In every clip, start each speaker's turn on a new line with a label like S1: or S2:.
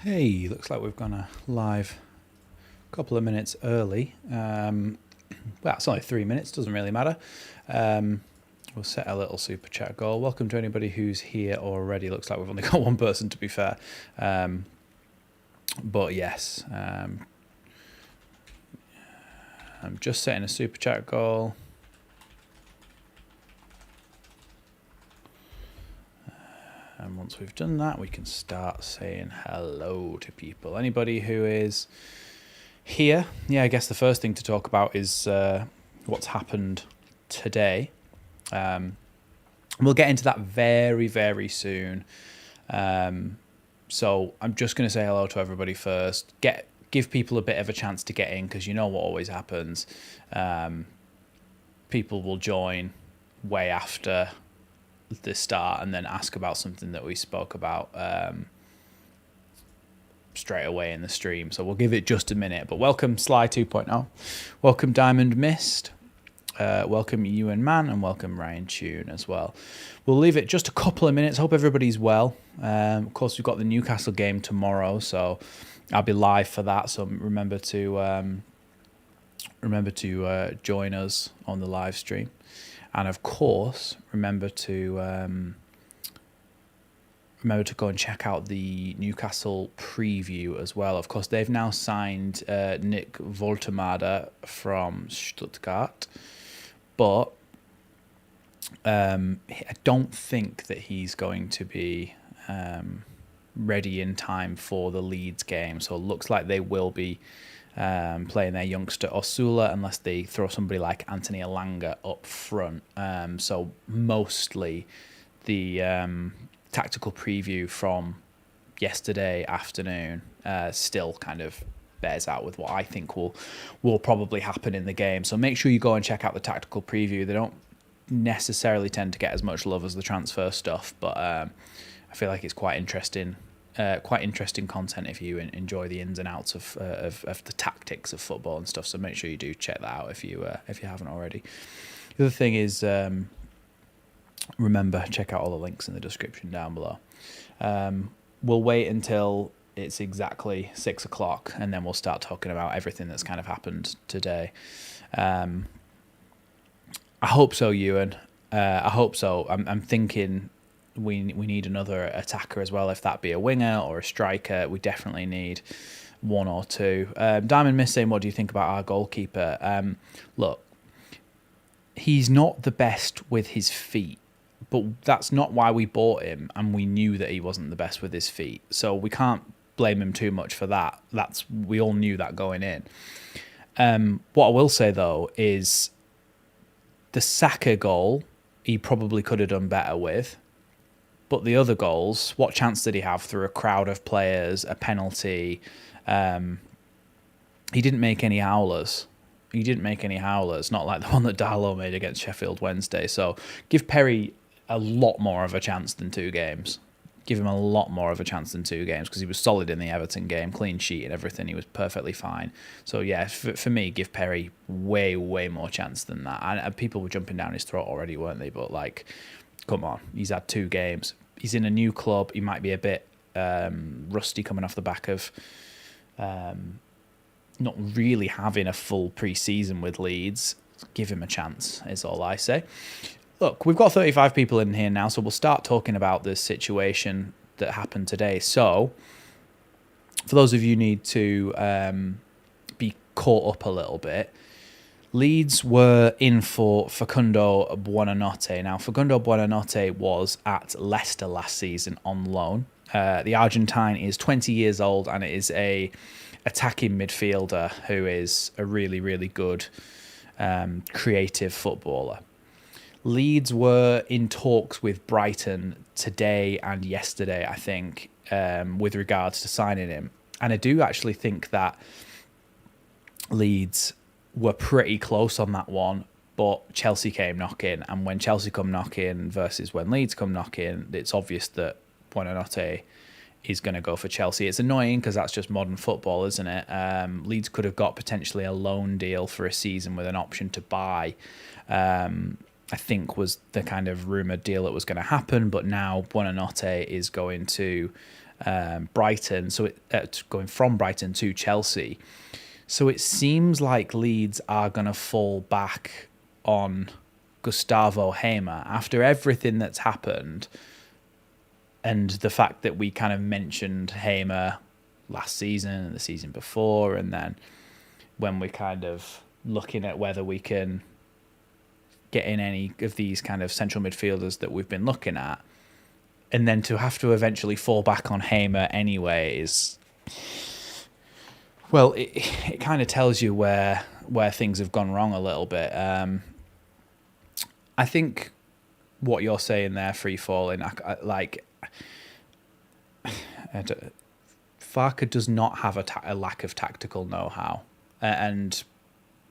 S1: Hey, looks like we've gone live a couple of minutes early. Well, it's only 3 minutes, doesn't really matter. We'll set a little super chat goal. Welcome to anybody who's here already. Looks like we've only got one person, to be fair. But yes, I'm just setting a super chat goal. And once we've done that, we can start saying hello to people. Anybody who is here, I guess the first thing to talk about is what's happened today. We'll get into that very, very soon. So I'm just going to say hello to everybody first. Give people a bit of a chance to get in, because you know what always happens. People will join way after the start and then ask about something that we spoke about straight away in the stream. So we'll give it just a minute. But welcome Sly 2.0. Welcome Diamond Mist. Welcome Ewan Man, and welcome Ryan Tune as well. We'll leave it just a couple of minutes. Hope everybody's well. Of course, we've got the Newcastle game tomorrow, so I'll be live for that. So remember to join us on the live stream, and of course, remember to go and check out the Newcastle preview as well. Of course, they've now signed Nick Woltemade from Stuttgart, but I don't think that he's going to be ready in time for the Leeds game. So it looks like they will be playing their youngster Osula, unless they throw somebody like Anthony Elanga up front. So mostly the tactical preview from yesterday afternoon still kind of bears out with what I think will probably happen in the game. So make sure you go and check out the tactical preview. They don't necessarily tend to get as much love as the transfer stuff, but I feel like it's quite interesting content if you enjoy the ins and outs of the tactics of football and stuff. So make sure you do check that out if you haven't already. The other thing is, remember, check out all the links in the description down below. We'll wait until it's exactly 6 o'clock, and then we'll start talking about everything that's kind of happened today. I hope so, Ewan. I hope so. I'm thinking we need another attacker as well, if that be a winger or a striker. We definitely need one or two. Diamond Miss saying, what do you think about our goalkeeper? Look, he's not the best with his feet, but that's not why we bought him, and we knew that he wasn't the best with his feet. So we can't blame him too much for that. We all knew that going in. What I will say, though, is the Saka goal, he probably could have done better with. But the other goals, what chance did he have through a crowd of players, a penalty? He didn't make any howlers. Not like the one that Darlow made against Sheffield Wednesday. So give Perry a lot more of a chance than 2 games. Give him a lot more of a chance than 2 games, because he was solid in the Everton game, clean sheet and everything. He was perfectly fine. So yeah, for me, give Perry way, way more chance than that. And people were jumping down his throat already, weren't they? But like, come on, he's had 2 games. He's in a new club. He might be a bit rusty coming off the back of not really having a full pre-season with Leeds. Give him a chance, is all I say. Look, we've got 35 people in here now, so we'll start talking about this situation that happened today. So, for those of you who need to be caught up a little bit, Leeds were in for Facundo Buonanotte. Now, Facundo Buonanotte was at Leicester last season on loan. The Argentine is 20 years old, and it is a attacking midfielder who is a really, really good creative footballer. Leeds were in talks with Brighton today and yesterday, I think, with regards to signing him. And I do actually think that Leeds were pretty close on that one, but Chelsea came knocking. And when Chelsea come knocking versus when Leeds come knocking, it's obvious that Buonanotte is going to go for Chelsea. It's annoying because that's just modern football, isn't it? Leeds could have got potentially a loan deal for a season with an option to buy. I think was the kind of rumoured deal that was going to happen, but now Buonanotte is going to Brighton, so going from Brighton to Chelsea. So it seems like Leeds are going to fall back on Gustavo Hamer after everything that's happened, and the fact that we kind of mentioned Hamer last season and the season before, and then when we're kind of looking at whether we can get in any of these kind of central midfielders that we've been looking at, and then to have to eventually fall back on Hamer anyway is, well, it kind of tells you where things have gone wrong a little bit. I think what you're saying there, free falling, Farke does not have a lack of tactical know-how, and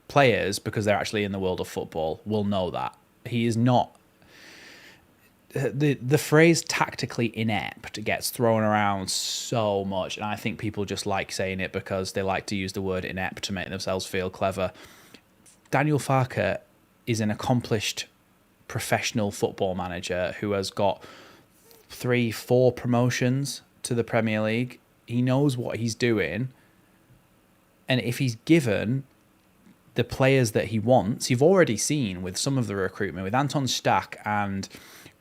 S1: players, because they're actually in the world of football, will know that he is not. The phrase tactically inept gets thrown around so much, and I think people just like saying it because they like to use the word inept to make themselves feel clever. Daniel Farke is an accomplished professional football manager who has got 3-4 promotions to the Premier League. He knows what he's doing, and if he's given the players that he wants, you've already seen with some of the recruitment, with Anton Stach and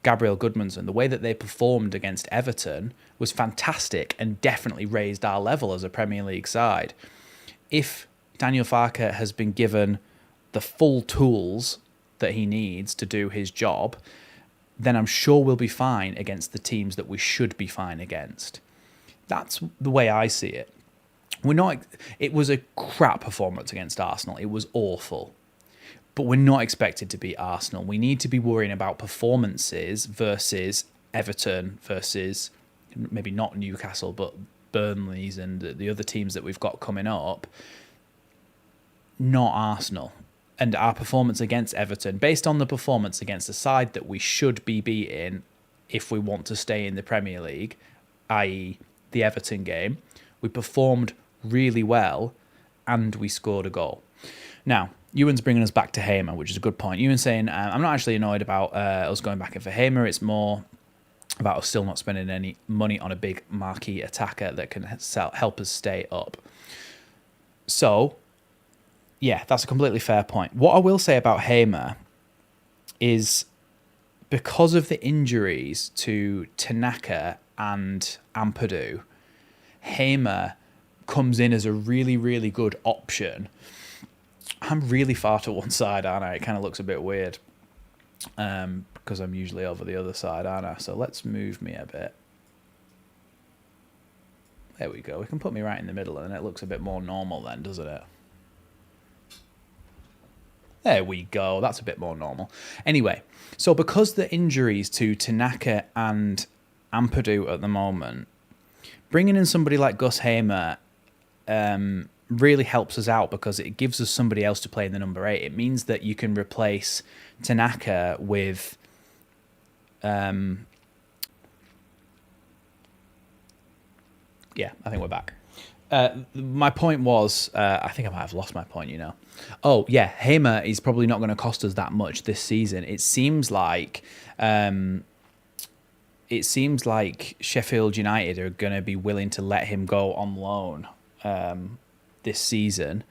S1: Gabriel Goodmanson, the way that they performed against Everton was fantastic and definitely raised our level as a Premier League side. If Daniel Farke has been given the full tools that he needs to do his job, then I'm sure we'll be fine against the teams that we should be fine against. That's the way I see it. It was a crap performance against Arsenal. It was awful. But we're not expected to beat Arsenal. We need to be worrying about performances versus Everton, versus maybe not Newcastle, but Burnley's and the other teams that we've got coming up, not Arsenal. And our performance against Everton, based on the performance against the side that we should be beating if we want to stay in the Premier League, i.e. the Everton game, we performed really well and we scored a goal. Now, Ewan's bringing us back to Hamer, which is a good point. Ewan's saying, I'm not actually annoyed about us going back in for Hamer. It's more about us still not spending any money on a big marquee attacker that can help us stay up. So, yeah, that's a completely fair point. What I will say about Hamer is, because of the injuries to Tanaka and Ampadu, Hamer comes in as a really, really good option. I'm really far to one side, aren't I? It kind of looks a bit weird because I'm usually over the other side, aren't I? So let's move me a bit. There we go. We can put me right in the middle and it looks a bit more normal then, doesn't it? There we go. That's a bit more normal. Anyway, so because the injuries to Tanaka and Ampadu at the moment, bringing in somebody like Gus Hamer really helps us out because it gives us somebody else to play in the number 8. It means that you can replace Tanaka with yeah, I think we're back. My point was, I think I might have lost my point, you know. Oh, yeah, Hamer is probably not going to cost us that much this season. It seems like Sheffield United are going to be willing to let him go on loan this season.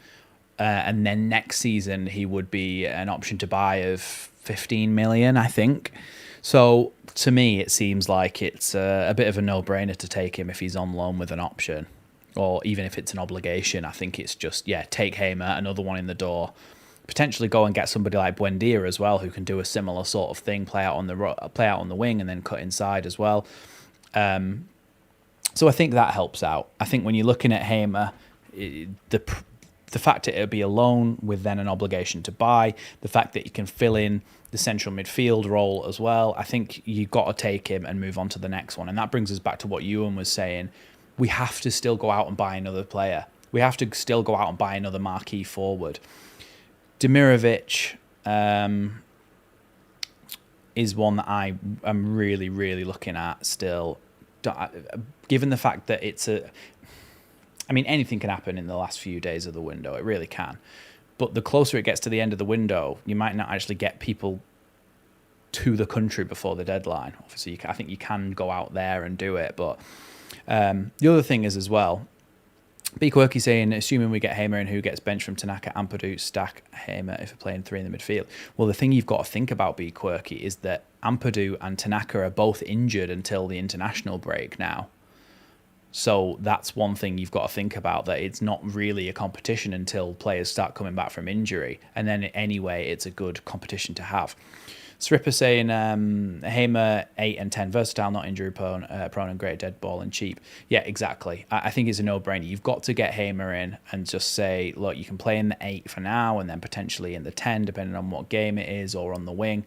S1: And then next season, he would be an option to buy of 15 million, I think. So to me, it seems like it's a bit of a no-brainer to take him if he's on loan with an option. Or even if it's an obligation, I think it's just, yeah, take Hamer, another one in the door. Potentially go and get somebody like Buendia as well, who can do a similar sort of thing, play out on the wing and then cut inside as well. So I think that helps out. I think when you're looking at Hamer, the fact that it would be a loan with then an obligation to buy, the fact that you can fill in the central midfield role as well, I think you've got to take him and move on to the next one. And that brings us back to what Ewan was saying. We have to still go out and buy another player. We have to still go out and buy another marquee forward. Demirovic is one that I am really, really looking at still. Given the fact that anything can happen in the last few days of the window. It really can. But the closer it gets to the end of the window, you might not actually get people to the country before the deadline. Obviously, I think you can go out there and do it, but The other thing is as well, B Quirky saying, assuming we get Hamer in, who gets benched from Tanaka, Ampadu, Stack, Hamer if we're playing three in the midfield. Well, the thing you've got to think about, B Quirky, is that Ampadu and Tanaka are both injured until the international break now. So that's one thing you've got to think about, that it's not really a competition until players start coming back from injury. And then anyway, it's a good competition to have. Sripper saying, Hamer 8 and 10, versatile, not injury prone and great dead ball and cheap. Yeah, exactly. I think it's a no-brainer. You've got to get Hamer in and just say, look, you can play in the 8 for now and then potentially in the 10, depending on what game it is, or on the wing.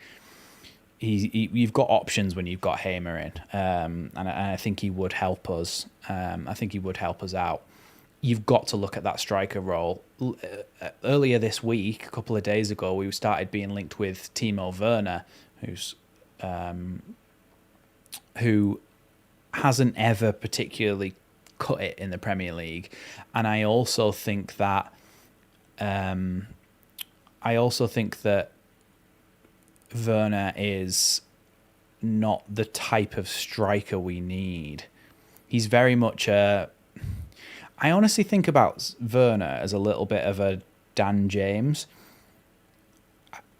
S1: You've got options when you've got Hamer in, and I think he would help us. I think he would help us out. You've got to look at that striker role. Earlier this week, a couple of days ago, we started being linked with TIMO Werner, who hasn't ever particularly cut it in the Premier League, and I also think that Werner is not the type of striker we need. He's very much a... I honestly think about Werner as a little bit of a Dan James.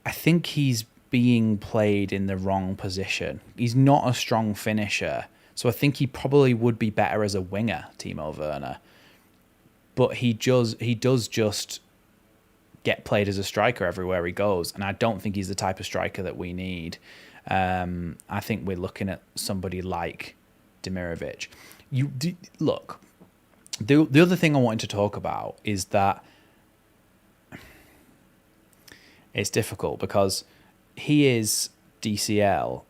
S1: I think he's being played in the wrong position. He's not a strong finisher, so I think he probably would be better as a winger, Timo Werner. But he does just get played as a striker everywhere he goes, and I don't think he's the type of striker that we need. I think we're looking at somebody like Demirovic. Look, the other thing I wanted to talk about is that it's difficult because he is DCL,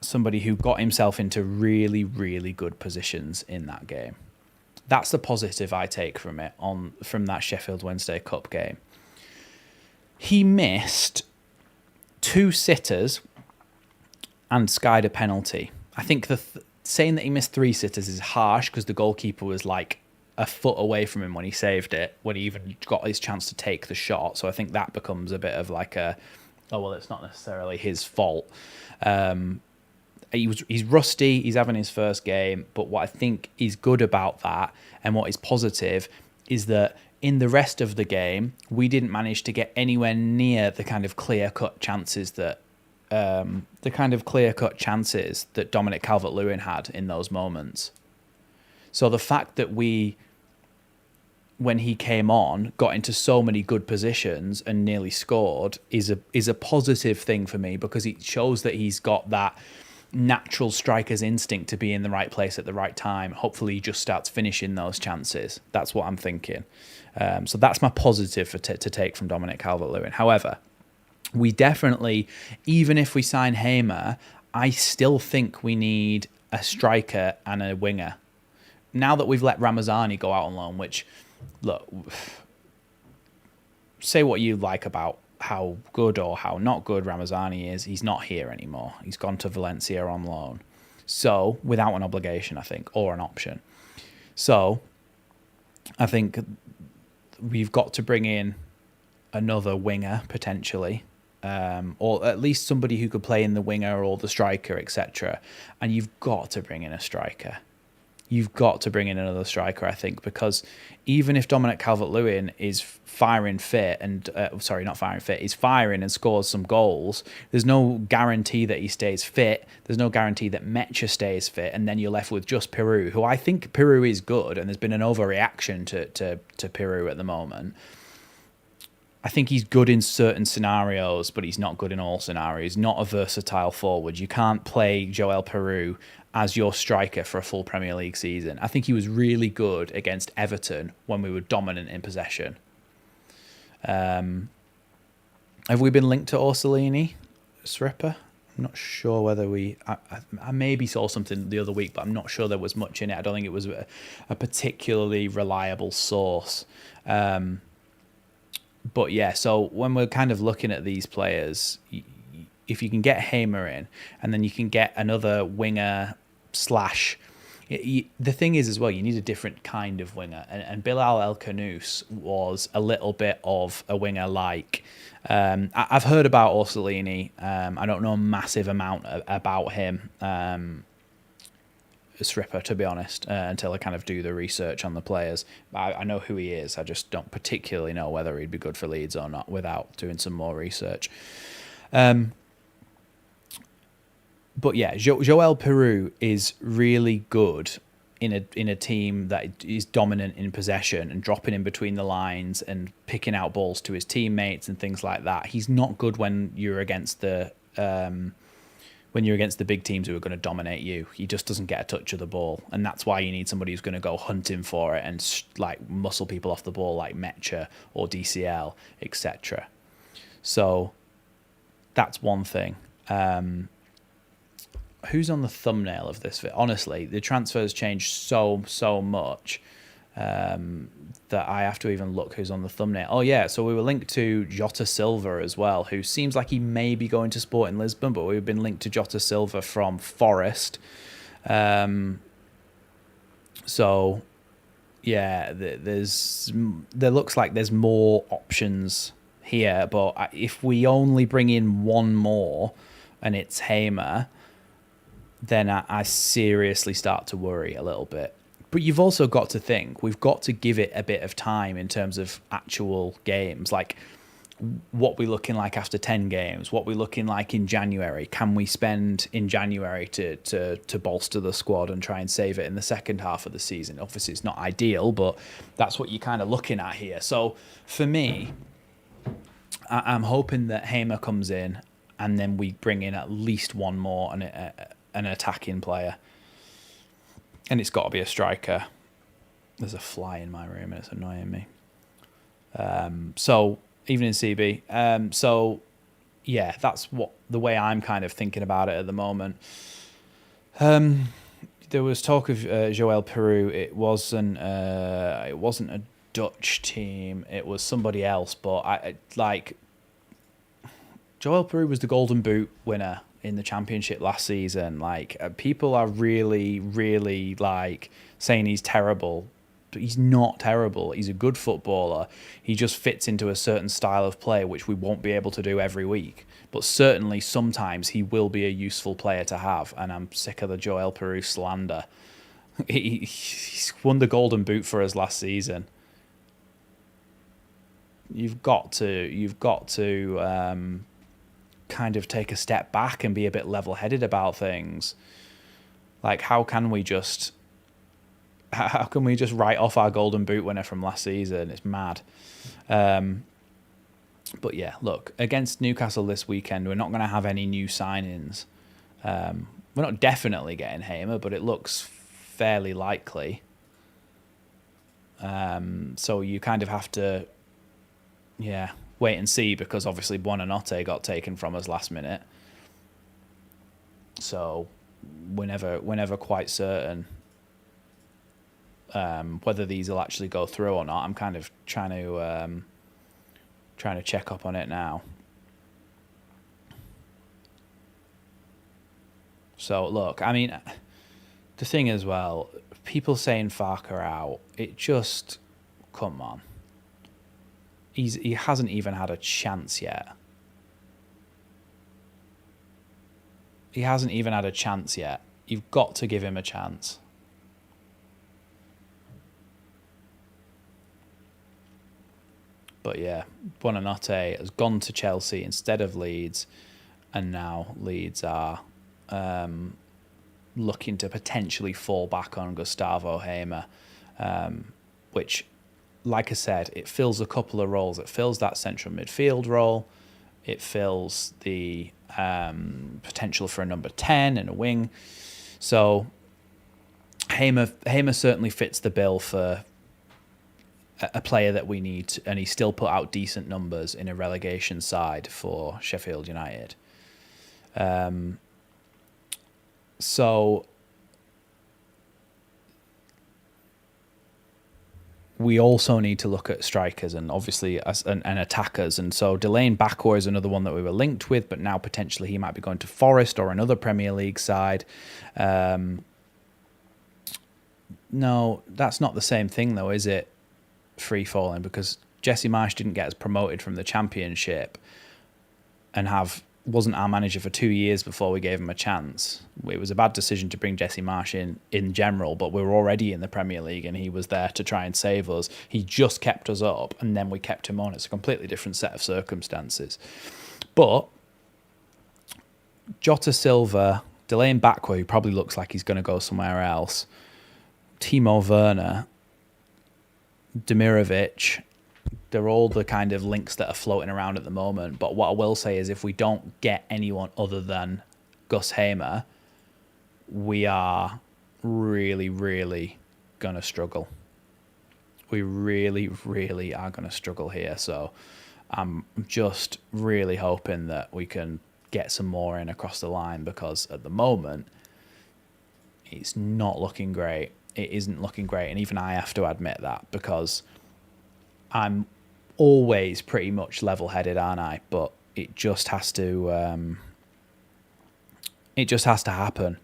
S1: somebody who got himself into really, really good positions in that game. That's the positive I take from it from that Sheffield Wednesday Cup game. He missed 2 sitters and skied a penalty. I think saying that he missed 3 sitters is harsh because the goalkeeper was like a foot away from him when he saved it, when he even got his chance to take the shot. So I think that becomes a bit of like it's not necessarily his fault. He's rusty, he's having his first game, but what I think is good about that and what is positive is that in the rest of the game, we didn't manage to get anywhere near the kind of clear-cut chances that Dominic Calvert-Lewin had in those moments. So the fact that we, when he came on, got into so many good positions and nearly scored is a positive thing for me, because it shows that he's got that natural striker's instinct to be in the right place at the right time. Hopefully he just starts finishing those chances. That's what I'm thinking. So that's my positive to take from Dominic Calvert-Lewin. However, we definitely, even if we sign Hamer, I still think we need a striker and a winger. Now that we've let Ramazani go out on loan, which, look, say what you like about how good or how not good Ramazani is, he's not here anymore. He's gone to Valencia on loan. So, without an obligation, I think, or an option. So, I think we've got to bring in another winger, potentially, or at least somebody who could play in the winger or the striker, etc. And you've got to bring in a striker. You've got to bring in another striker, I think, because even if Dominic Calvert-Lewin is firing fit and is firing and scores some goals, there's no guarantee that he stays fit. There's no guarantee that Mecha stays fit, and then you're left with just Peru, who I think Peru is good, and there's been an overreaction to Peru at the moment. I think he's good in certain scenarios, but he's not good in all scenarios. Not a versatile forward. You can't play Joel Peru as your striker for a full Premier League season. I think he was really good against Everton when we were dominant in possession. Have we been linked to Orsolini, Sripper? I'm not sure whether I maybe saw something the other week, but I'm not sure there was much in it. I don't think it was a particularly reliable source. But yeah, so when we're kind of looking at these players, if you can get Hamer in, and then you can get another winger slash... The thing is as well, you need a different kind of winger. And Bilal El Khanous was a little bit of a winger like... I've heard about Orsolini. I don't know a massive amount about him. Sripper, to be honest, until I kind of do the research on the players. I know who he is. I just don't particularly know whether he'd be good for Leeds or not without doing some more research. But yeah, Joel Peru is really good in a team that is dominant in possession and dropping in between the lines and picking out balls to his teammates and things like that. He's not good when you're against the big teams who are going to dominate you. He just doesn't get a touch of the ball, and that's why you need somebody who's going to go hunting for it and like muscle people off the ball, like Mecha or DCL, etc. So that's one thing. Who's on the thumbnail of this? Honestly, the transfers changed so much that I have to even look who's on the thumbnail. Oh yeah, so we were linked to Jota Silva as well, who seems like he may be going to Sporting Lisbon, but we've been linked to Jota Silva from Forest. So yeah, there looks like there's more options here, but if we only bring in one more and it's Hamer, then I seriously start to worry a little bit. But you've also got to think, we've got to give it a bit of time in terms of actual games. Like, what we're looking like after 10 games, what we're looking like in January. Can we spend in January to bolster the squad and try and save it in the second half of the season? Obviously, it's not ideal, but that's what you're kind of looking at here. So for me, I'm hoping that Hamer comes in and then we bring in at least one more and an attacking player, and it's got to be a striker. There's a fly in my room and it's annoying me. So even in CB, so yeah, that's the way I'm kind of thinking about it at the moment. There was talk of Joel Peru. It wasn't a Dutch team. It was somebody else, but Joel Peru was the Golden Boot winner in the Championship last season. Like, people are really, really like saying he's terrible, but he's not terrible. He's a good footballer. He just fits into a certain style of play, which we won't be able to do every week. But certainly sometimes he will be a useful player to have, and I'm sick of the Joel Peru slander. He's won the Golden Boot for us last season. You've got to kind of take a step back and be a bit level-headed about things. Like, how can we just write off our Golden Boot winner from last season? It's mad. But yeah, look, against Newcastle this weekend, we're not going to have any new signings. We're not definitely getting Hamer, but it looks fairly likely. So you kind of have to, wait and see, because obviously Buonanotte got taken from us last minute. So we're never quite certain whether these will actually go through or not. I'm kind of trying to check up on it now. So look, I mean, the thing as well, people saying Farker out, it just, come on. He hasn't even had a chance yet. You've got to give him a chance. But yeah, Buonanotte has gone to Chelsea instead of Leeds, and now Leeds are looking to potentially fall back on Gustavo Hamer, which, like I said, it fills a couple of roles. It fills that central midfield role. It fills the potential for a number 10 and a wing. So Hamer certainly fits the bill for a player that we need, and he still put out decent numbers in a relegation side for Sheffield United. So we also need to look at strikers and obviously and attackers. And so Delane Bakwa is another one that we were linked with, but now potentially he might be going to Forest or another Premier League side. No, that's not the same thing though, is it? Free falling, because Jesse Marsh didn't get us promoted from the Championship and have wasn't our manager for 2 years before we gave him a chance. It was a bad decision to bring Jesse Marsch in general, but we were already in the Premier League and he was there to try and save us. He just kept us up and then we kept him on. It's a completely different set of circumstances. But Jota Silva, Delaney Bakwa, who probably looks like he's going to go somewhere else, TIMO Werner, Demirovic, they're all the kind of links that are floating around at the moment. But what I will say is if we don't get anyone other than Gus Hamer, we are really, really going to struggle. We really, really are going to struggle here. So I'm just really hoping that we can get some more in across the line, because at the moment it's not looking great. It isn't looking great, and even I have to admit that, because I'm always pretty much level-headed, aren't I? But it just has to happen.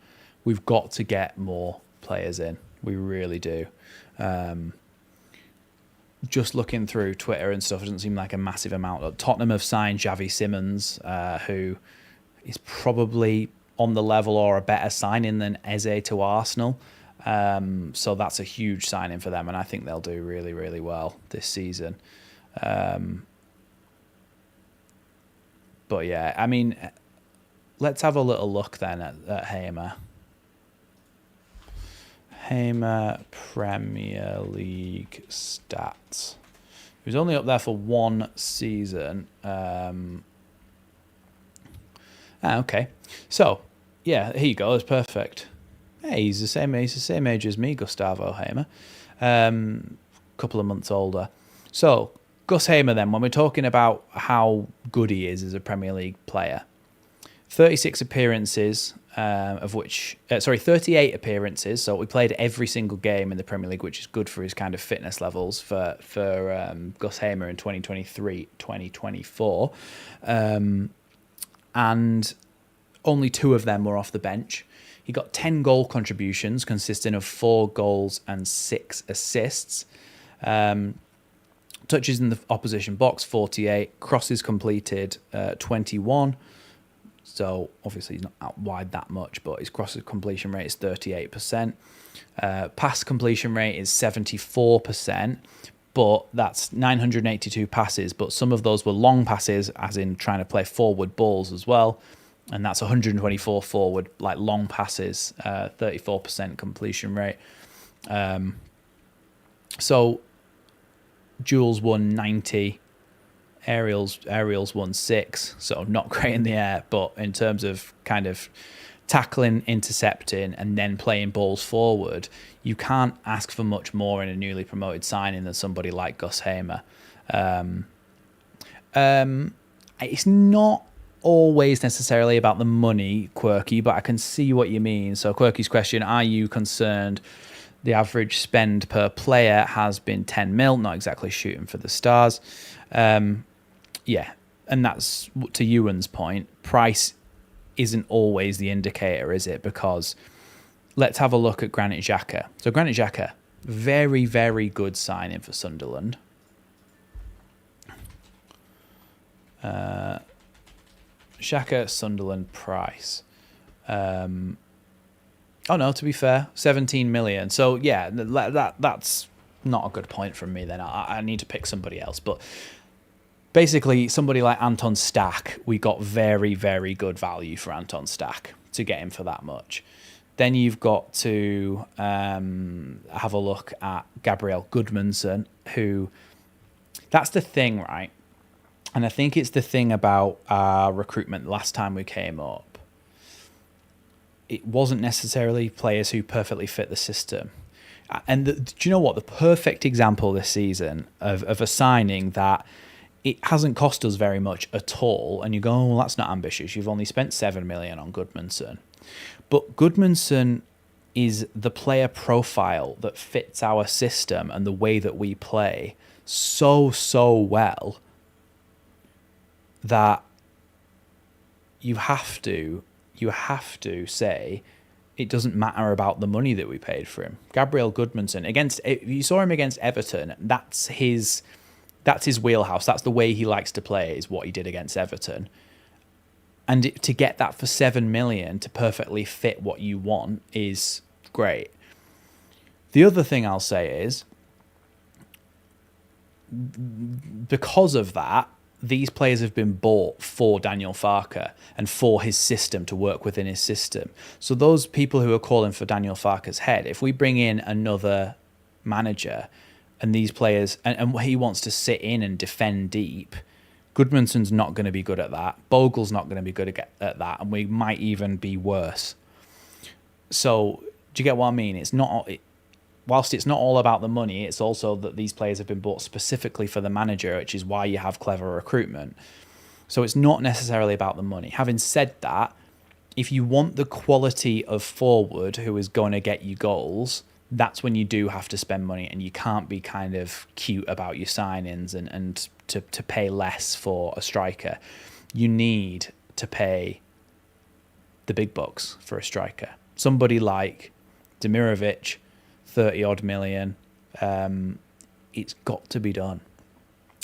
S1: We've got to get more players in. We really do. Just looking through Twitter and stuff, it doesn't seem like a massive amount. Tottenham have signed Xavi Simons, who is probably on the level or a better signing than Eze to Arsenal. So that's a huge signing for them, and I think they'll do really, really well this season. But yeah, I mean, let's have a little look then at Hamer. Hamer Premier League stats. He was only up there for one season. Okay, so yeah, here you go. It's perfect. Hey, he's the same age as me, Gustavo Hamer. Couple of months older. So Gus Hamer then, when we're talking about how good he is as a Premier League player, 36 appearances, of which 38 appearances. So we played every single game in the Premier League, which is good for his kind of fitness levels for Gus Hamer in 2023-2024. And only 2 of them were off the bench. He got 10 goal contributions, consisting of 4 goals and 6 assists. Touches in the opposition box, 48. Crosses completed, 21. So obviously he's not out wide that much, but his cross completion rate is 38%. Pass completion rate is 74%, but that's 982 passes. But some of those were long passes, as in trying to play forward balls as well. And that's 124 forward, like long passes, 34% completion rate. So Jules won 90, aerials won 6, so not great in the air, but in terms of kind of tackling, intercepting, and then playing balls forward, you can't ask for much more in a newly promoted signing than somebody like Gus Hamer. It's not always necessarily about the money, Quirky, but I can see what you mean. So Quirky's question, are you concerned the average spend per player has been 10 mil, not exactly shooting for the stars? Yeah, and that's to Ewan's point. Price isn't always the indicator, is it? Because let's have a look at Granit Xhaka. So Granit Xhaka, very, very good signing for Sunderland. Xhaka, Sunderland price. Oh no, to be fair, 17 million. So yeah, that's not a good point from me then. I need to pick somebody else. But basically, somebody like Anton Stack, we got very, very good value for Anton Stack to get him for that much. Then you've got to have a look at Gabriel Goodmanson, who, that's the thing, right? And I think it's the thing about our recruitment last time we came up. It wasn't necessarily players who perfectly fit the system. And do you know what? The perfect example this season of a signing that it hasn't cost us very much at all, and you go, oh, well, that's not ambitious. You've only spent 7 million on Goodmanson. But Goodmanson is the player profile that fits our system and the way that we play so well that you have to say it doesn't matter about the money that we paid for him. Gabriel Goodmanson, you saw him against Everton, that's his wheelhouse. That's the way he likes to play, is what he did against Everton. And to get that for 7 million to perfectly fit what you want is great. The other thing I'll say is, because of that, these players have been bought for Daniel Farke and for his system, to work within his system. So those people who are calling for Daniel Farke's head, if we bring in another manager and these players, and he wants to sit in and defend deep, Goodmanson's not going to be good at that. Bogle's not going to be good at that, and we might even be worse. So do you get what I mean? It's not... Whilst it's not all about the money, it's also that these players have been bought specifically for the manager, which is why you have clever recruitment. So it's not necessarily about the money. Having said that, if you want the quality of forward who is going to get you goals, that's when you do have to spend money, and you can't be kind of cute about your signings and to pay less for a striker. You need to pay the big bucks for a striker. Somebody like Demirovic, 30 odd million, it's got to be done.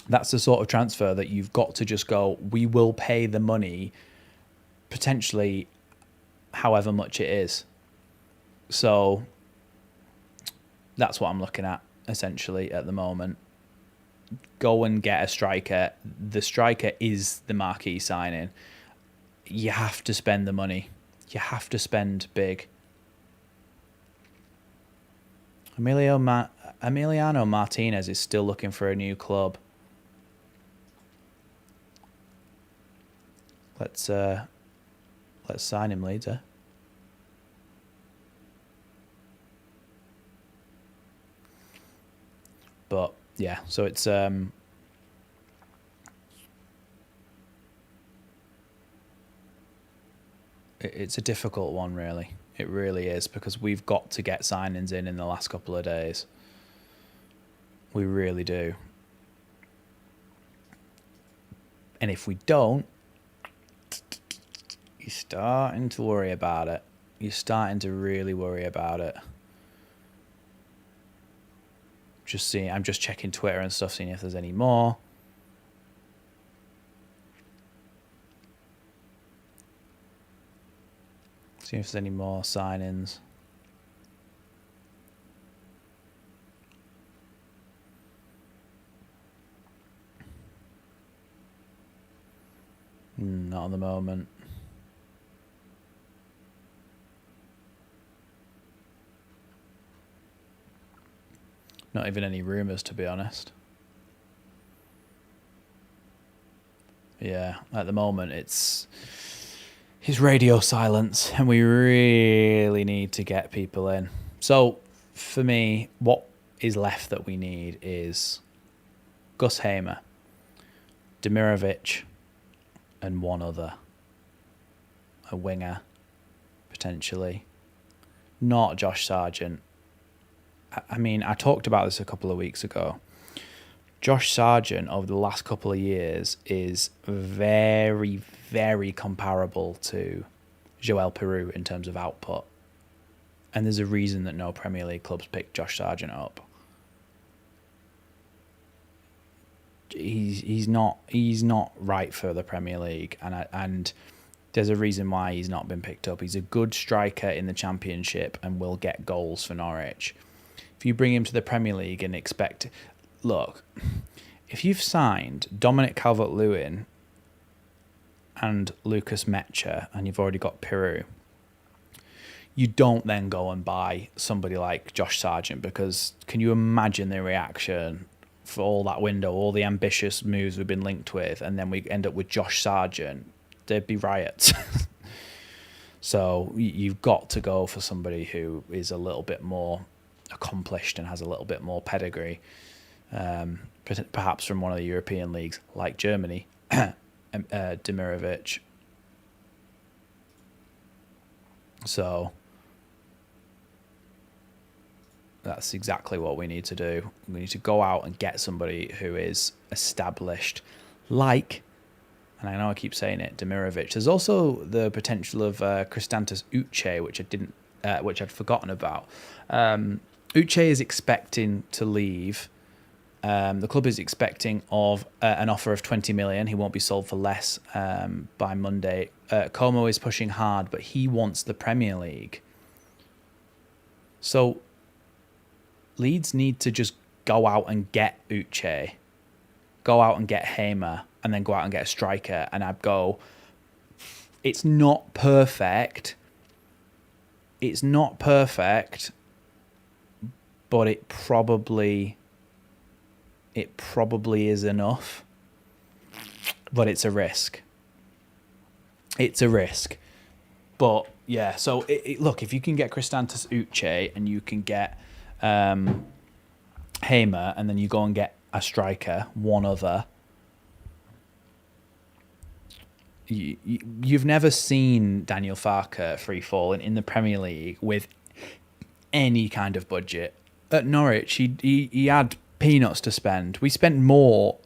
S1: That's the sort of transfer that you've got to just go, we will pay the money, potentially however much it is. So that's what I'm looking at essentially at the moment. Go and get a striker. The striker is the marquee signing. You have to spend the money. You have to spend big. Emiliano Martinez is still looking for a new club. Let's sign him, Leeds. But yeah, so it's it's a difficult one, really. It really is, because we've got to get signings in the last couple of days. We really do. And if we don't, you're starting to worry about it. You're starting to really worry about it. I'm just checking Twitter and stuff, seeing if there's any more. See if there's any more signings. Not at the moment. Not even any rumours, to be honest. Yeah, at the moment it's radio silence, and we really need to get people in. So for me, what is left that we need is Gus Hamer, Demirovic, and one other. A winger, potentially. Not Josh Sargent. I mean, I talked about this a couple of weeks ago. Josh Sargent over the last couple of years is very, very comparable to Joel Peru in terms of output. And there's a reason that no Premier League clubs picked Josh Sargent up. He's not right for the Premier League, and there's a reason why he's not been picked up. He's a good striker in the Championship and will get goals for Norwich. If you bring him to the Premier League and expect... Look, if you've signed Dominic Calvert-Lewin and Lucas Mecha and you've already got Peru, you don't then go and buy somebody like Josh Sargent, because can you imagine the reaction for all that window, all the ambitious moves we've been linked with, and then we end up with Josh Sargent? There'd be riots. So you've got to go for somebody who is a little bit more accomplished and has a little bit more pedigree. Perhaps from one of the European leagues like Germany, Demirovic. So that's exactly what we need to do. We need to go out and get somebody who is established, like, and I know I keep saying it, Demirovic. There's also the potential of Kristantas Uche, which I'd forgotten about. Uche is expecting to leave The club is expecting of an offer of 20 million. He won't be sold for less by Monday. Como is pushing hard, but he wants the Premier League. So Leeds need to just go out and get Uche, go out and get Hamer, and then go out and get a striker. And I'd go, it's not perfect. It's not perfect, but it probably is enough. But it's a risk. It's a risk. But yeah, so look, if you can get Christantas Uche and you can get Hamer, and then you go and get a striker, one other. You've never seen Daniel Farke free falling in the Premier League with any kind of budget. At Norwich, he had peanuts to spend. We spent more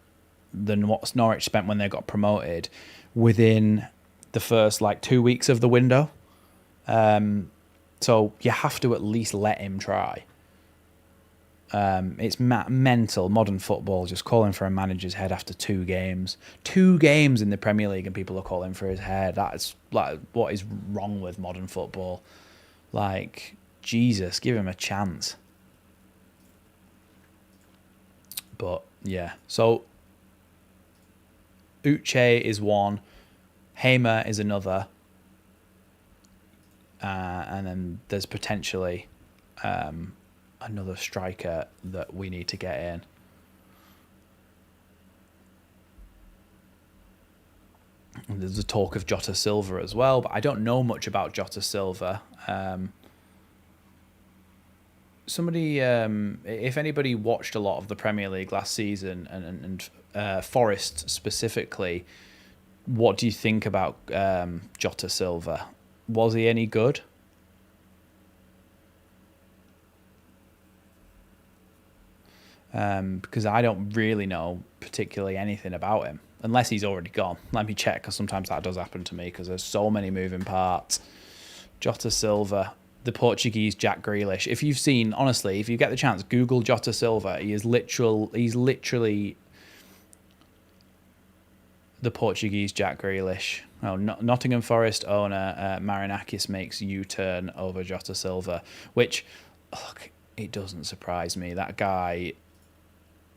S1: than what Norwich spent when they got promoted within the first 2 weeks of the window. So you have to at least let him try. It's mental, modern football, just calling for a manager's head after 2 games. 2 games in the Premier League and people are calling for his head. That's what is wrong with modern football? Jesus, give him a chance. But yeah, so Uche is one, Hamer is another, and then there's potentially another striker that we need to get in. And there's a talk of Jota Silva as well, but I don't know much about Jota Silva. If anybody watched a lot of the Premier League last season and Forest specifically, what do you think about Jota Silva? Was he any good? Because I don't really know particularly anything about him, unless he's already gone. Let me check, because sometimes that does happen to me, because there's so many moving parts. Jota Silva, the Portuguese Jack Grealish. If you've seen, honestly, if you get the chance, Google Jota Silva. He's literally the Portuguese Jack Grealish. Oh, Nottingham Forest owner Marinakis makes U-turn over Jota Silva, which, look, it doesn't surprise me. That guy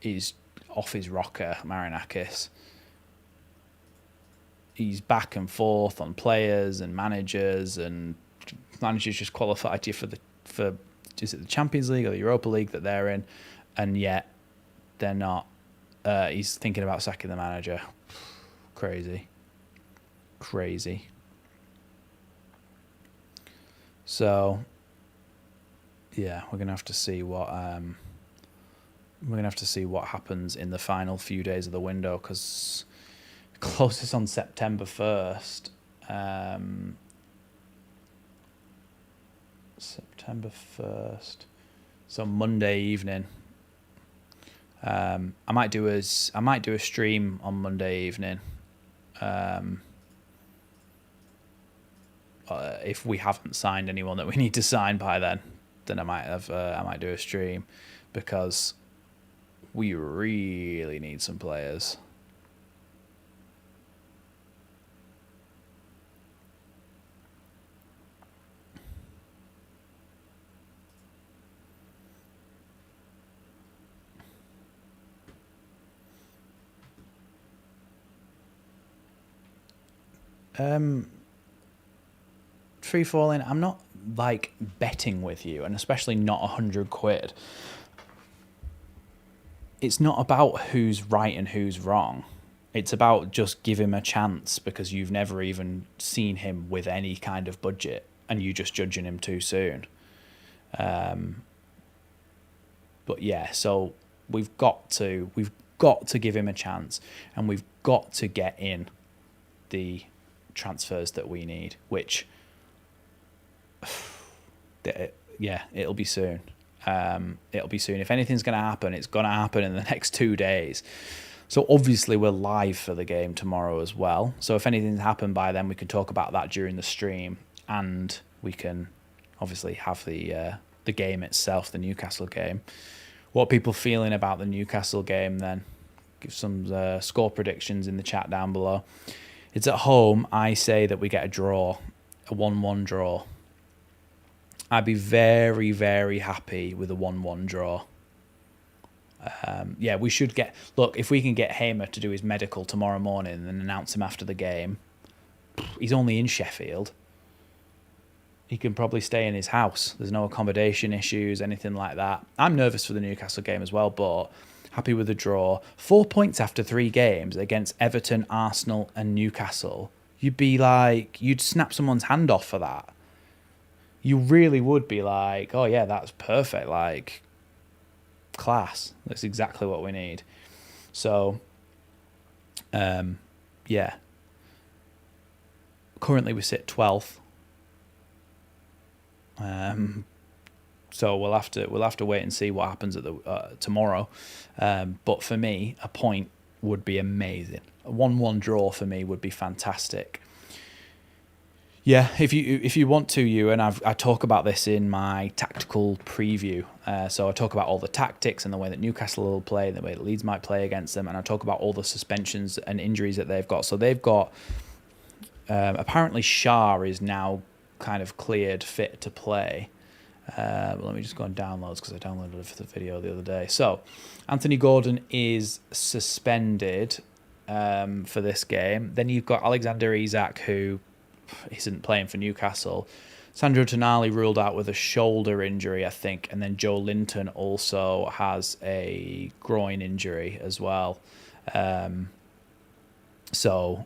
S1: is off his rocker, Marinakis. He's back and forth on players and managers just qualified you for is it the Champions League or the Europa League that they're in, and yet they're not. He's thinking about sacking the manager. Crazy. So yeah, we're gonna have to see what happens in the final few days of the window, because it closes on September 1st. September 1st. So Monday evening. I might do a stream on Monday evening. If we haven't signed anyone that we need to sign by then I might do a stream, because we really need some players. Free falling, I'm not betting with you, and especially not £100. It's not about who's right and who's wrong. It's about just give him a chance, because you've never even seen him with any kind of budget and you just judging him too soon. But yeah, so we've got to give him a chance, and we've got to get in the transfers that we need, which it'll be soon. If anything's going to happen, it's going to happen in the next 2 days. So obviously we're live for the game tomorrow as well, so if anything's happened by then, we can talk about that during the stream, and we can obviously have the game itself, the Newcastle game, what are people feeling about the Newcastle game then? Give some score predictions in the chat down below. It's at home. I say that we get a draw, a 1-1 draw. I'd be very, very happy with a 1-1 draw. Yeah, we should get... Look, if we can get Hamer to do his medical tomorrow morning and announce him after the game, he's only in Sheffield. He can probably stay in his house. There's no accommodation issues, anything like that. I'm nervous for the Newcastle game as well, but happy with the draw. 4 points after 3 games against Everton, Arsenal and Newcastle. You'd be like... You'd snap someone's hand off for that. You really would be like, oh yeah, that's perfect. Like, class. That's exactly what we need. So, yeah. Currently we sit 12th. So we'll have to wait and see what happens at the tomorrow. But for me, a point would be amazing. A 1-1 draw for me would be fantastic. Yeah, if you want to, Ewan, I talk about this in my tactical preview. So I talk about all the tactics and the way that Newcastle will play, the way that Leeds might play against them, and I talk about all the suspensions and injuries that they've got. So they've got apparently Shah is now kind of cleared, fit to play. Let me just go on downloads because I downloaded the video the other day. So Anthony Gordon is suspended for this game. Then you've got Alexander Isak, who isn't playing for Newcastle. Sandro Tonali ruled out with a shoulder injury, I think, and then Joe Linton also has a groin injury as well. So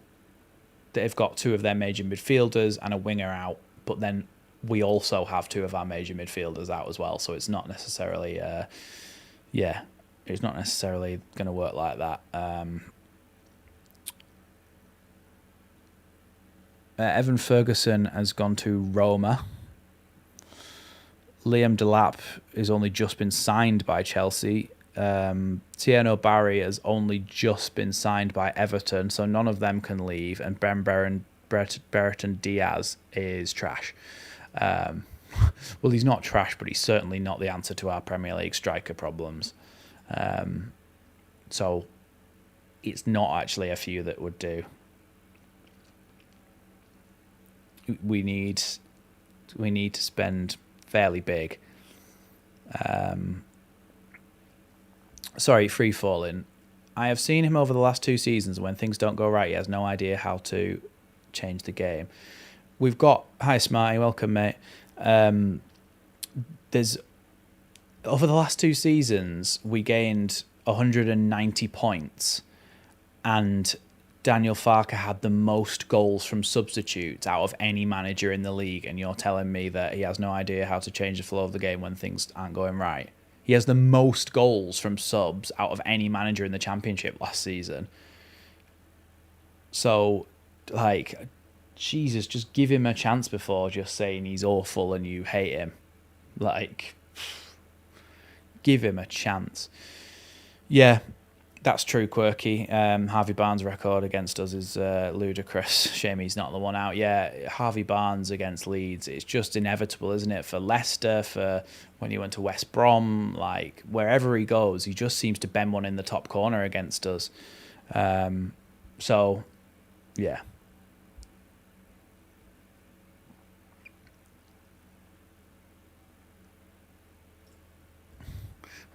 S1: they've got 2 of their major midfielders and a winger out, but then we also have 2 of our major midfielders out as well. So it's not necessarily, it's not necessarily going to work like that. Evan Ferguson has gone to Roma. Liam Delap has only just been signed by Chelsea. Tieno Barry has only just been signed by Everton, so none of them can leave. And Brereton Diaz is trash. Well, he's not trash, but he's certainly not the answer to our Premier League striker problems. So it's not actually a few that would do. We need to spend fairly big. Sorry, free falling. I have seen him over the last 2 seasons. When things don't go right, he has no idea how to change the game. We've got... Hi, Smarty. Welcome, mate. There's... Over the last 2 seasons, we gained 190 points. And Daniel Farke had the most goals from substitutes out of any manager in the league. And you're telling me that he has no idea how to change the flow of the game when things aren't going right. He has the most goals from subs out of any manager in the Championship last season. So, like... Jesus, just give him a chance before just saying he's awful and you hate him. Like, give him a chance. Yeah, that's true, Quirky. Harvey Barnes' record against us is ludicrous. Shame he's not the one out. Yeah, Harvey Barnes against Leeds, it's just inevitable, isn't it? For Leicester, for when he went to West Brom, like, wherever he goes, he just seems to bend one in the top corner against us. So, yeah.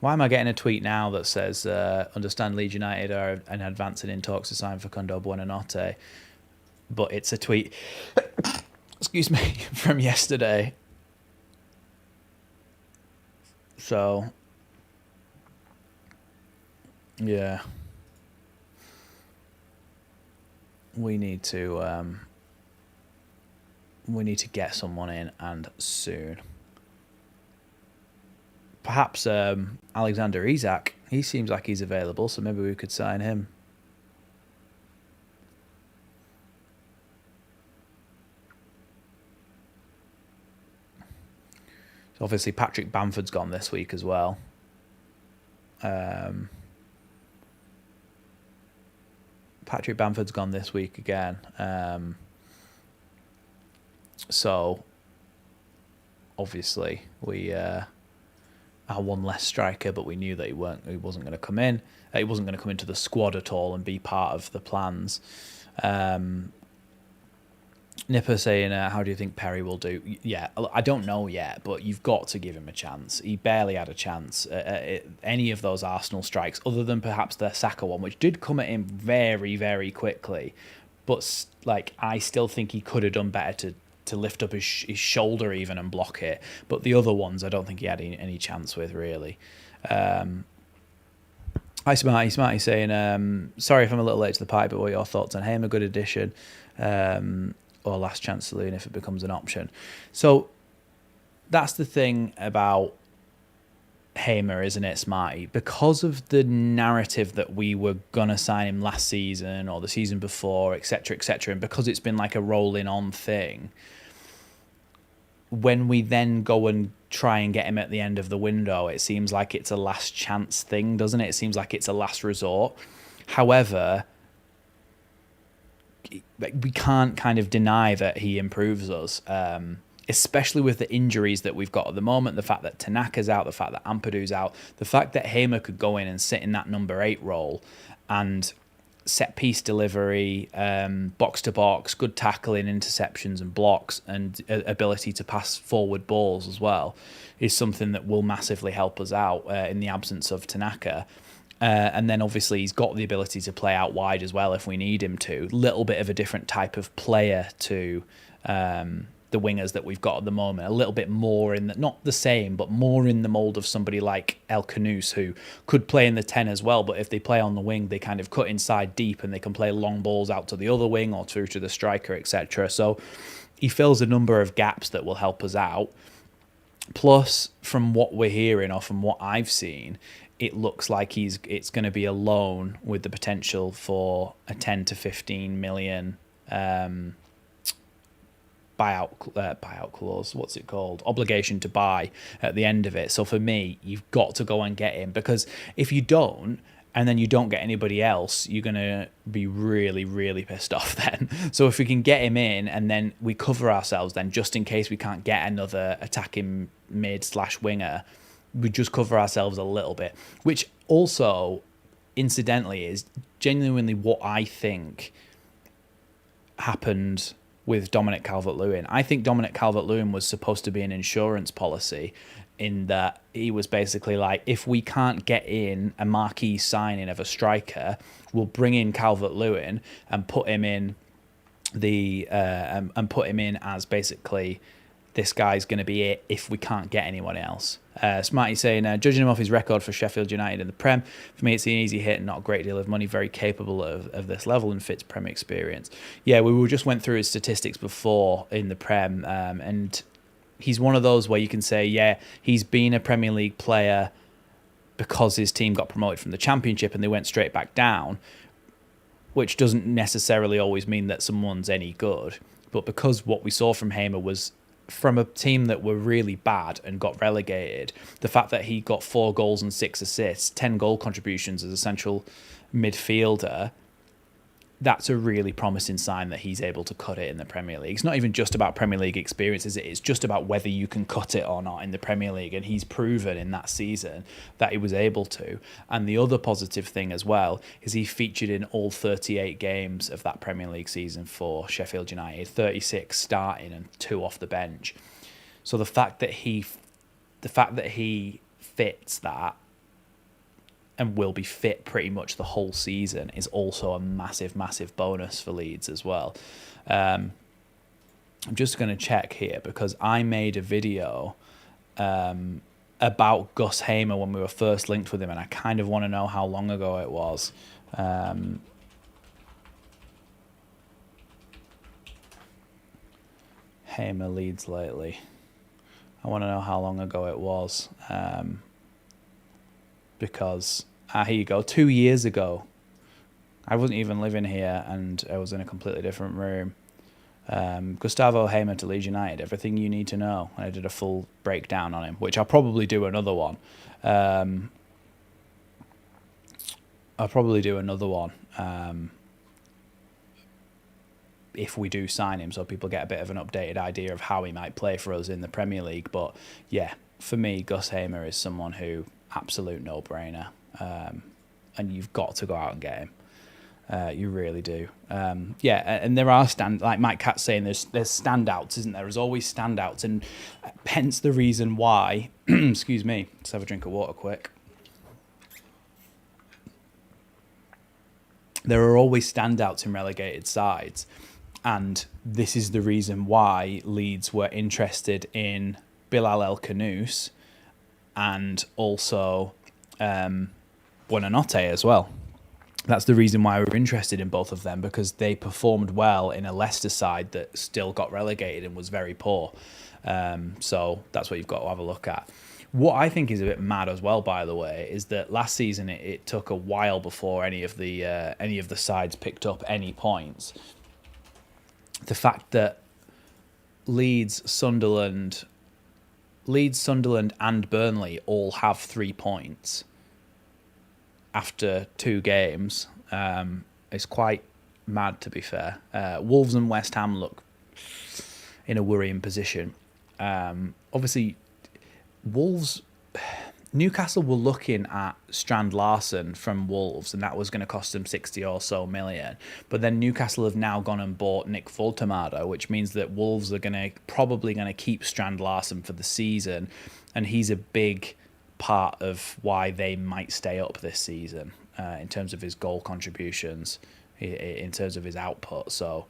S1: Why am I getting a tweet now that says, understand Leeds United are advancing in talks to sign Facundo Buonanotte, but it's a tweet, excuse me, from yesterday. So, yeah. We need to get someone in, and soon. Perhaps Alexander Isak. He seems like he's available, so maybe we could sign him. So obviously Patrick Bamford's gone this week as well. Patrick Bamford's gone this week again. So obviously we our one less striker, but we knew that he wasn't going to come in. He wasn't going to come into the squad at all and be part of the plans. Nipper saying, how do you think Perry will do? Yeah, I don't know yet, but you've got to give him a chance. He barely had a chance at any of those Arsenal strikes, other than perhaps the Saka one, which did come at him very, very quickly. But like, I still think he could have done better to lift up his shoulder even and block it. But the other ones, I don't think he had any chance with, really. Hi, Smarty saying, sorry if I'm a little late to the party, but what are your thoughts on him? A good addition. Or last chance saloon if it becomes an option. So that's the thing about Hamer, isn't it, Smarty? Because of the narrative that we were going to sign him last season or the season before, etc., and because it's been like a rolling on thing, when we then go and try and get him at the end of the window, it seems like it's a last chance thing, doesn't it? It seems like it's a last resort. However, we can't kind of deny that he improves us, especially with the injuries that we've got at the moment, the fact that Tanaka's out, the fact that Ampadu's out, the fact that Hamer could go in and sit in that number 8 role and set piece delivery, box to box, good tackling, interceptions and blocks, and ability to pass forward balls as well, is something that will massively help us out in the absence of Tanaka. And then obviously he's got the ability to play out wide as well if we need him to. Little bit of a different type of player to the wingers that we've got at the moment. A little bit more in the, not the same, but more in the mould of somebody like El Canouse, who could play in the 10 as well, but if they play on the wing, they kind of cut inside deep and they can play long balls out to the other wing or through to the striker, etc. So he fills a number of gaps that will help us out. Plus, from what we're hearing or from what I've seen, it looks like it's going to be a loan with the potential for a 10 to 15 million buyout clause. What's it called? Obligation to buy at the end of it. So for me, you've got to go and get him, because if you don't, and then you don't get anybody else, you're going to be really, really pissed off then. So if we can get him in and then we cover ourselves then, just in case we can't get another attacking mid/winger, we just cover ourselves a little bit, which also, incidentally, is genuinely what I think happened with Dominic Calvert-Lewin. I think Dominic Calvert-Lewin was supposed to be an insurance policy, in that he was basically like, if we can't get in a marquee signing of a striker, we'll bring in Calvert-Lewin and put him in the and put him in as basically, this guy's going to be it if we can't get anyone else. Smarty saying, judging him off his record for Sheffield United in the Prem, for me it's an easy hit and not a great deal of money, very capable of this level and fits Prem experience. Yeah, we just went through his statistics before in the Prem, and he's one of those where you can say, yeah, he's been a Premier League player because his team got promoted from the Championship and they went straight back down, which doesn't necessarily always mean that someone's any good. But because what we saw from Hamer was from a team that were really bad and got relegated, the fact that he got 4 goals and 6 assists, 10 goal contributions as a central midfielder, that's a really promising sign that he's able to cut it in the Premier League. It's not even just about Premier League experience, is it? It's just about whether you can cut it or not in the Premier League, and he's proven in that season that he was able to. And the other positive thing as well is he featured in all 38 games of that Premier League season for Sheffield United, 36 starting and 2 off the bench. So the fact that he fits that and will be fit pretty much the whole season is also a massive, massive bonus for Leeds as well. I'm just going to check here, because I made a video about Gus Hamer when we were first linked with him, and I kind of want to know how long ago it was. Hamer Leeds lately. I want to know how long ago it was. Because, here you go, 2 years ago. I wasn't even living here and I was in a completely different room. Gustavo Hamer to Leeds United, everything you need to know. I did a full breakdown on him, which I'll probably do another one. If we do sign him, so people get a bit of an updated idea of how he might play for us in the Premier League. But yeah, for me, Gus Hamer is someone who absolute no-brainer, and you've got to go out and get him. You really do. And there are like Mike Catt's saying, there's standouts, isn't there? There's always standouts, and hence the reason why. Excuse me. Let's have a drink of water quick. There are always standouts in relegated sides, and this is the reason why Leeds were interested in Bilal El Khanous and also Buonanotte as well. That's the reason why we're interested in both of them, because they performed well in a Leicester side that still got relegated and was very poor. So that's what you've got to have a look at. What I think is a bit mad as well, by the way, is that last season it took a while before any of the sides picked up any points. The fact that Leeds, Sunderland, and Burnley all have 3 points after 2 games is quite mad, to be fair. Wolves and West Ham look in a worrying position. Obviously, Newcastle were looking at Strand Larsen from Wolves, and that was going to cost them 60 or so million. But then Newcastle have now gone and bought Nick Voltemada, which means that Wolves are probably going to keep Strand Larsen for the season, and he's a big part of why they might stay up this season in terms of his goal contributions, in terms of his output. So,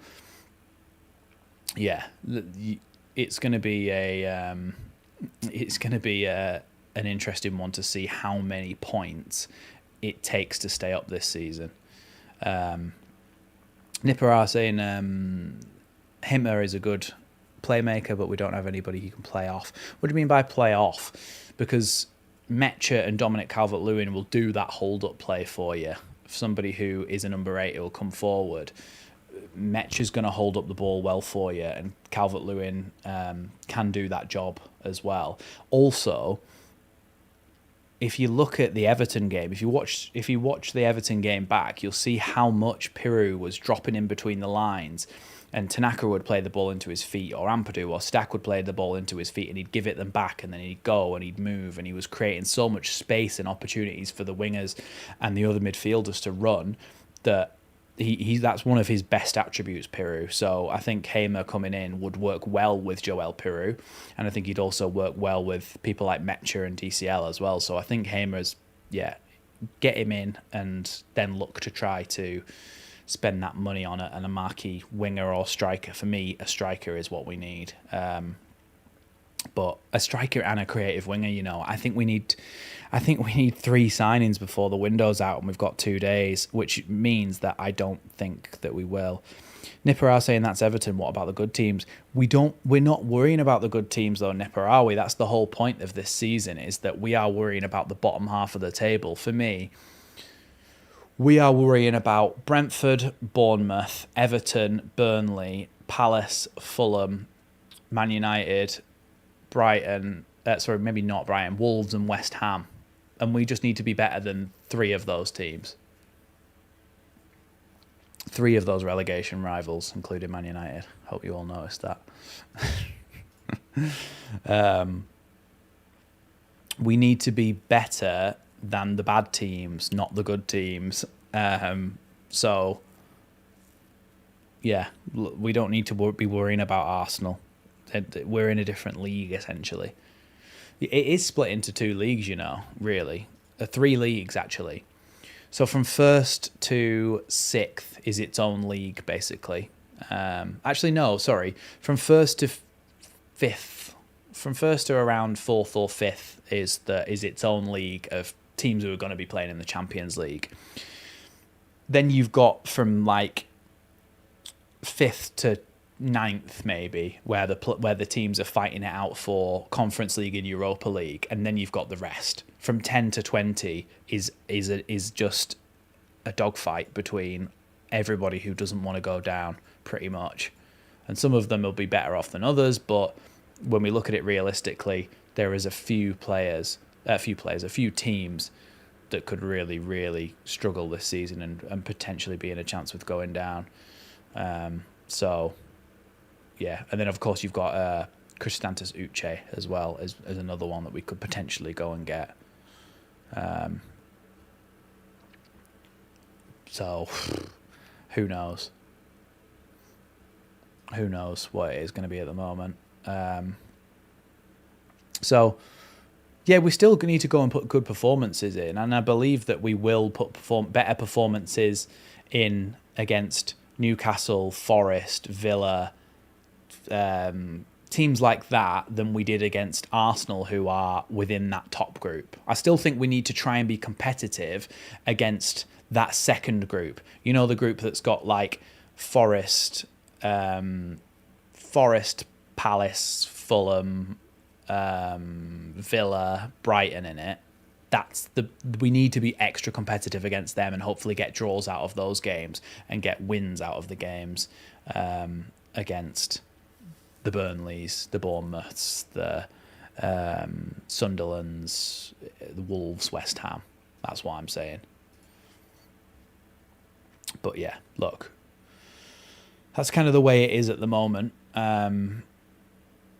S1: yeah, it's going to be an interesting one to see how many points it takes to stay up this season. Nipper are saying Himmer is a good playmaker, but we don't have anybody who can play off. What do you mean by play off? Because Metcher and Dominic Calvert-Lewin will do that hold-up play for you. Somebody who is a number 8 will come forward. Metcher's going to hold up the ball well for you, and Calvert-Lewin can do that job as well. Also, if you look at the Everton game, if you watch the Everton game back, you'll see how much Piroe was dropping in between the lines, and Tanaka would play the ball into his feet, or Ampadu or Stack would play the ball into his feet, and he'd give it them back, and then he'd go and he'd move, and he was creating so much space and opportunities for the wingers and the other midfielders to run that that's one of his best attributes, Piroe. So I think Hamer coming in would work well with Joel Piroe, and I think he'd also work well with people like Metcher and DCL as well. So I think Hamer's, get him in and then look to try to spend that money on a marquee winger or striker. For me, a striker is what we need. But a striker and a creative winger, I think we need 3 signings before the window's out, and we've got 2 days, which means that I don't think that we will. Nipper are saying that's Everton. What about the good teams? We're not worrying about the good teams though, Nipper, are we? That's the whole point of this season, is that we are worrying about the bottom half of the table. For me, we are worrying about Brentford, Bournemouth, Everton, Burnley, Palace, Fulham, Man United, Brighton, maybe not Brighton, Wolves and West Ham. And we just need to be better than 3 of those teams. 3 of those relegation rivals, including Man United. Hope you all noticed that. We need to be better than the bad teams, not the good teams. So, yeah, we don't need to be worrying about Arsenal. We're in a different league, essentially. It is split into 2 leagues, really. 3 leagues, actually. So from 1st to 6th is its own league, basically. Actually, no, sorry. From 1st to 5th, from 1st to around 4th or 5th is its own league of teams who are going to be playing in the Champions League. Then you've got from 5th to 9th maybe, where the teams are fighting it out for Conference League and Europa League, and then you've got the rest. From 10 to 20 is just a dogfight between everybody who doesn't want to go down, pretty much. And some of them will be better off than others, but when we look at it realistically, there is a few teams that could really, really struggle this season and potentially be in a chance with going down. So, yeah. And then, of course, you've got Cristantis Uche as well as another one that we could potentially go and get. So, who knows? Who knows what it is going to be at the moment? So, yeah, we still need to go and put good performances in, and I believe that we will put better performances in against Newcastle, Forest, Villa, teams like that than we did against Arsenal, who are within that top group. I still think we need to try and be competitive against that second group. You know, the group that's got like Forest, Palace, Fulham, Villa, Brighton in it. We need to be extra competitive against them and hopefully get draws out of those games and get wins out of the games against the Burnleys, the Bournemouths, the Sunderlands, the Wolves, West Ham. That's what I'm saying. But yeah, look, that's kind of the way it is at the moment.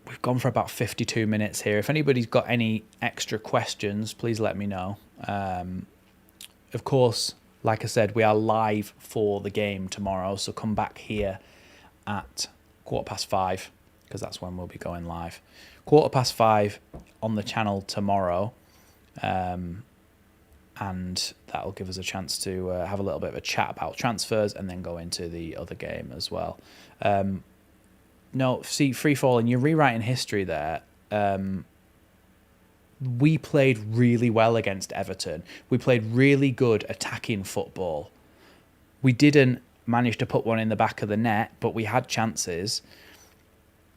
S1: We've gone for about 52 minutes here. If anybody's got any extra questions, please let me know. Of course, like I said, we are live for the game tomorrow, so come back here at 5:15, because that's when we'll be going live. 5:15 on the channel tomorrow, and that'll give us a chance to have a little bit of a chat about transfers and then go into the other game as well. No, see, free falling, you're rewriting history there. We played really well against Everton. We played really good attacking football. We didn't manage to put one in the back of the net, but we had chances.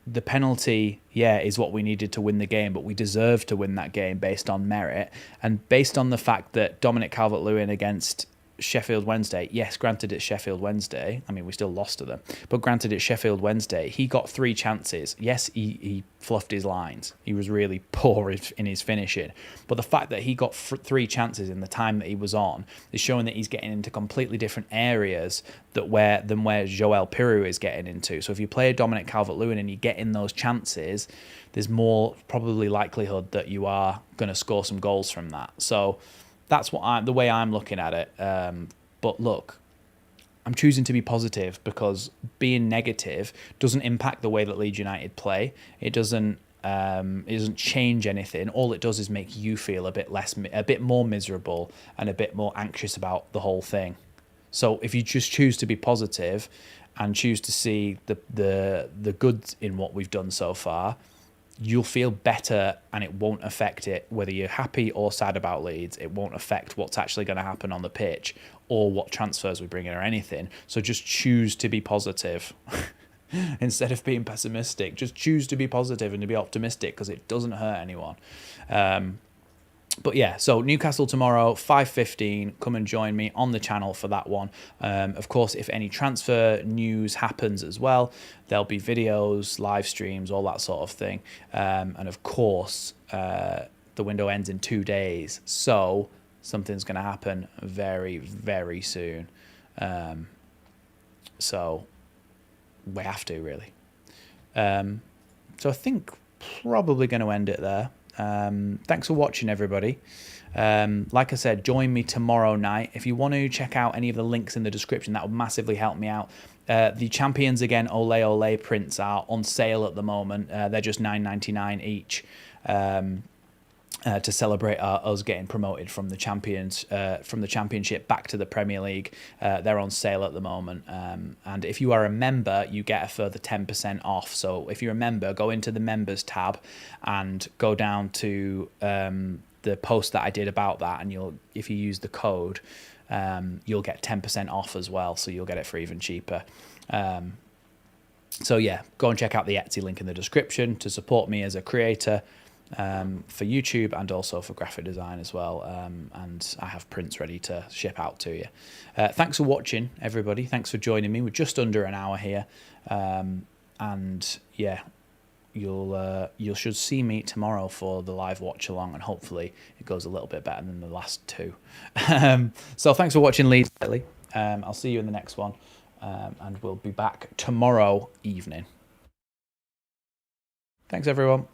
S1: The penalty, is what we needed to win the game, but we deserved to win that game based on merit and based on the fact that Dominic Calvert-Lewin against Sheffield Wednesday, yes, granted it's Sheffield Wednesday. I mean, we still lost to them, but granted it's Sheffield Wednesday. He got 3 chances. Yes, he fluffed his lines. He was really poor in his finishing. But the fact that he got 3 chances in the time that he was on is showing that he's getting into completely different areas than where Joel Piroe is getting into. So if you play Dominic Calvert-Lewin and you get in those chances, there's more probably likelihood that you are going to score some goals from that. So that's the way I'm looking at it. But look, I'm choosing to be positive because being negative doesn't impact the way that Leeds United play. It doesn't change anything. All it does is make you feel a bit more miserable and a bit more anxious about the whole thing. So if you just choose to be positive and choose to see the good in what we've done so far, you'll feel better and it won't affect it. Whether you're happy or sad about Leeds, it won't affect what's actually going to happen on the pitch or what transfers we bring in or anything. So just choose to be positive instead of being pessimistic. Just choose to be positive and to be optimistic because it doesn't hurt anyone. But yeah, so Newcastle tomorrow, 5:15. Come and join me on the channel for that one. Of course, if any transfer news happens as well, there'll be videos, live streams, all that sort of thing. And of course, the window ends in 2 days. So something's going to happen very, very soon. So we have to, really. So I think probably going to end it there. Thanks for watching, everybody. Like I said, join me tomorrow night. If you want to check out any of the links in the description, that would massively help me out. The Champions Again Ole Ole prints are on sale at the moment. They're just $9.99 each. To celebrate us getting promoted from the Championship back to the Premier League. They're on sale at the moment. And if you are a member, you get a further 10% off. So if you're a member, go into the members tab and go down to the post that I did about that. And if you use the code, you'll get 10% off as well. So you'll get it for even cheaper. So yeah, go and check out the Etsy link in the description to support me as a creator. For YouTube and also for graphic design as well, and I have prints ready to ship out to you. Thanks for watching, everybody. Thanks for joining me. We're just under an hour here, and yeah, you should see me tomorrow for the live watch along, and hopefully it goes a little bit better than the last 2. So thanks for watching, Leeds. I'll see you in the next one, and we'll be back tomorrow evening. Thanks, everyone.